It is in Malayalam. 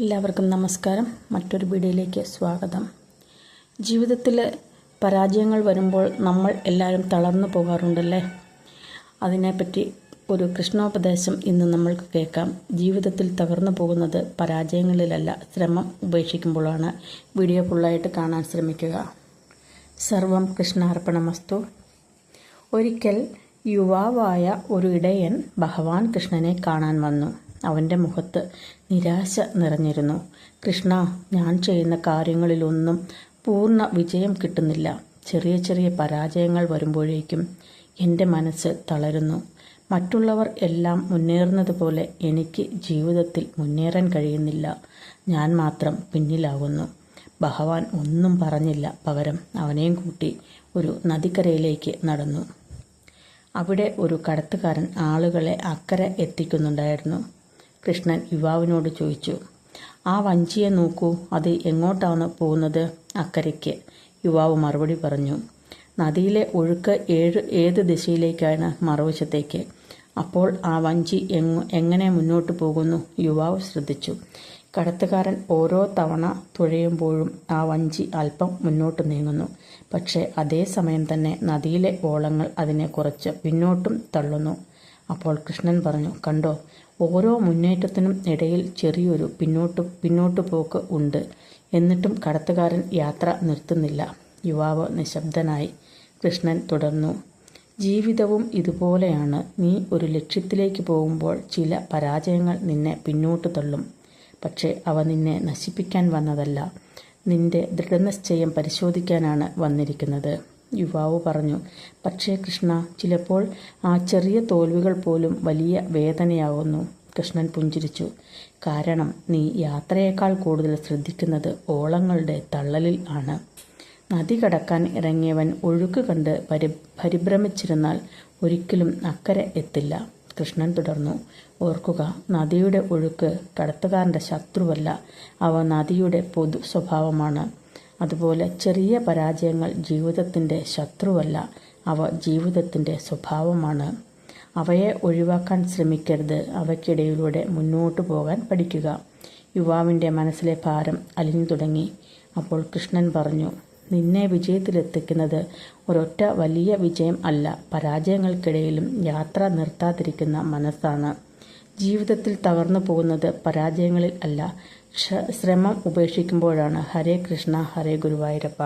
എല്ലാവർക്കും നമസ്കാരം. മറ്റൊരു വീഡിയോയിലേക്ക് സ്വാഗതം. ജീവിതത്തിൽ പരാജയങ്ങൾ വരുമ്പോൾ നമ്മൾ എല്ലാവരും തളർന്നു പോകാറുണ്ടല്ലേ? അതിനെപ്പറ്റി ഒരു കൃഷ്ണോപദേശം ഇന്ന് നമ്മൾക്ക് കേൾക്കാം. ജീവിതത്തിൽ തകർന്നു പോകുന്നത് പരാജയങ്ങളിലല്ല, ശ്രമം ഉപേക്ഷിക്കുമ്പോഴാണ്. വീഡിയോ ഫുള്ളായിട്ട് കാണാൻ ശ്രമിക്കുക. സർവം കൃഷ്ണാർപ്പണമസ്തു. ഒരിക്കൽ യുവാവായ ഒരു ഇടയൻ ഭഗവാൻ കൃഷ്ണനെ കാണാൻ വന്നു. അവൻ്റെ മുഖത്ത് നിരാശ നിറഞ്ഞിരുന്നു. കൃഷ്ണ, ഞാൻ ചെയ്യുന്ന കാര്യങ്ങളിലൊന്നും പൂർണ്ണ വിജയം കിട്ടുന്നില്ല. ചെറിയ ചെറിയ പരാജയങ്ങൾ വരുമ്പോഴേക്കും എൻ്റെ മനസ്സ് തളരുന്നു. മറ്റുള്ളവർ എല്ലാം മുന്നേറുന്നത് പോലെ എനിക്ക് ജീവിതത്തിൽ മുന്നേറാൻ കഴിയുന്നില്ല. ഞാൻ മാത്രം പിന്നിലാകുന്നു. ഭഗവാൻ ഒന്നും പറഞ്ഞില്ല. പകരം അവനെയും കൂട്ടി ഒരു നദിക്കരയിലേക്ക് നടന്നു. അവിടെ ഒരു കടത്തുകാരൻ ആളുകളെ അക്കരെ എത്തിക്കുന്നുണ്ടായിരുന്നു. കൃഷ്ണൻ യുവാവിനോട് ചോദിച്ചു, ആ വഞ്ചിയെ നോക്കൂ, അത് എങ്ങോട്ടാണ് പോകുന്നത്? അക്കരയ്ക്ക്. യുവാവ് മറുപടി പറഞ്ഞു. നദിയിലെ ഒഴുക്ക് ഏത് ദിശയിലേക്കാണ്? മറുവശത്തേക്ക്. അപ്പോൾ ആ വഞ്ചി എങ്ങനെ മുന്നോട്ട് പോകുന്നു? യുവാവ് ശ്രദ്ധിച്ചു. കടത്തുകാരൻ ഓരോ തവണ തുഴയുമ്പോഴും ആ വഞ്ചി അല്പം മുന്നോട്ട് നീങ്ങുന്നു. പക്ഷേ അതേ സമയം തന്നെ നദിയിലെ ഓളങ്ങൾ അതിനെ കുറച്ച് പിന്നോട്ടും തള്ളുന്നു. അപ്പോൾ കൃഷ്ണൻ പറഞ്ഞു, കണ്ടോ, ഓരോ മുന്നേറ്റത്തിനും ഇടയിൽ ചെറിയൊരു പിന്നോട്ട് പോക്ക് ഉണ്ട്. എന്നിട്ടും കടത്തുകാരൻ യാത്ര നിർത്തുന്നില്ല. യുവാവ് നിശബ്ദനായി. കൃഷ്ണൻ തുടർന്നു, ജീവിതവും ഇതുപോലെയാണ്. നീ ഒരു ലക്ഷ്യത്തിലേക്ക് പോകുമ്പോൾ ചില പരാജയങ്ങൾ നിന്നെ പിന്നോട്ട് തള്ളും. പക്ഷേ അവ നിന്നെ നശിപ്പിക്കാൻ വന്നതല്ല, നിന്റെ ദൃഢനിശ്ചയം പരിശോധിക്കാനാണ് വന്നിരിക്കുന്നത്. യുവാവ് പറഞ്ഞു, പക്ഷേ കൃഷ്ണ, ചിലപ്പോൾ ആ ചെറിയ തോൽവികൾ പോലും വലിയ വേദനയാകുന്നു. കൃഷ്ണൻ പുഞ്ചിരിച്ചു. കാരണം നീ യാത്രയേക്കാൾ കൂടുതൽ ശ്രദ്ധിക്കുന്നത് ഓളങ്ങളുടെ തള്ളലിൽ ആണ്. നദി കടക്കാൻ ഇറങ്ങിയവൻ ഒഴുക്ക് കണ്ട് പരിഭ്രമിച്ചിരുന്നാൽ ഒരിക്കലും അക്കരെ എത്തില്ല. കൃഷ്ണൻ തുടർന്നു, ഓർക്കുക, നദിയുടെ ഒഴുക്ക് കടത്തുകാരൻ്റെ ശത്രുവല്ല, അവ നദിയുടെ പൊതു സ്വഭാവമാണ്. അതുപോലെ ചെറിയ പരാജയങ്ങൾ ജീവിതത്തിൻ്റെ ശത്രുവല്ല, അവ ജീവിതത്തിൻ്റെ സ്വഭാവമാണ്. അവയെ ഒഴിവാക്കാൻ ശ്രമിക്കരുത്, അവയ്ക്കിടയിലൂടെ മുന്നോട്ടു പോകാൻ പഠിക്കുക. യുവാവിൻ്റെ മനസ്സിലെ ഭാരം അലിഞ്ഞു തുടങ്ങി. അപ്പോൾ കൃഷ്ണൻ പറഞ്ഞു, നിന്നെ വിജയത്തിലെത്തിക്കുന്നത് ഒരൊറ്റ വലിയ വിജയം അല്ല, പരാജയങ്ങൾക്കിടയിലും യാത്ര നിർത്താതിരിക്കുന്ന മനസ്സാണ്. ജീവിതത്തിൽ തകർന്നു പോകുന്നത് പരാജയങ്ങളിൽ അല്ല, ശ്രമം ഉപേക്ഷിക്കുമ്പോഴാണ്. ഹരേ കൃഷ്ണ, ഹരേ ഗുരുവായൂരപ്പ.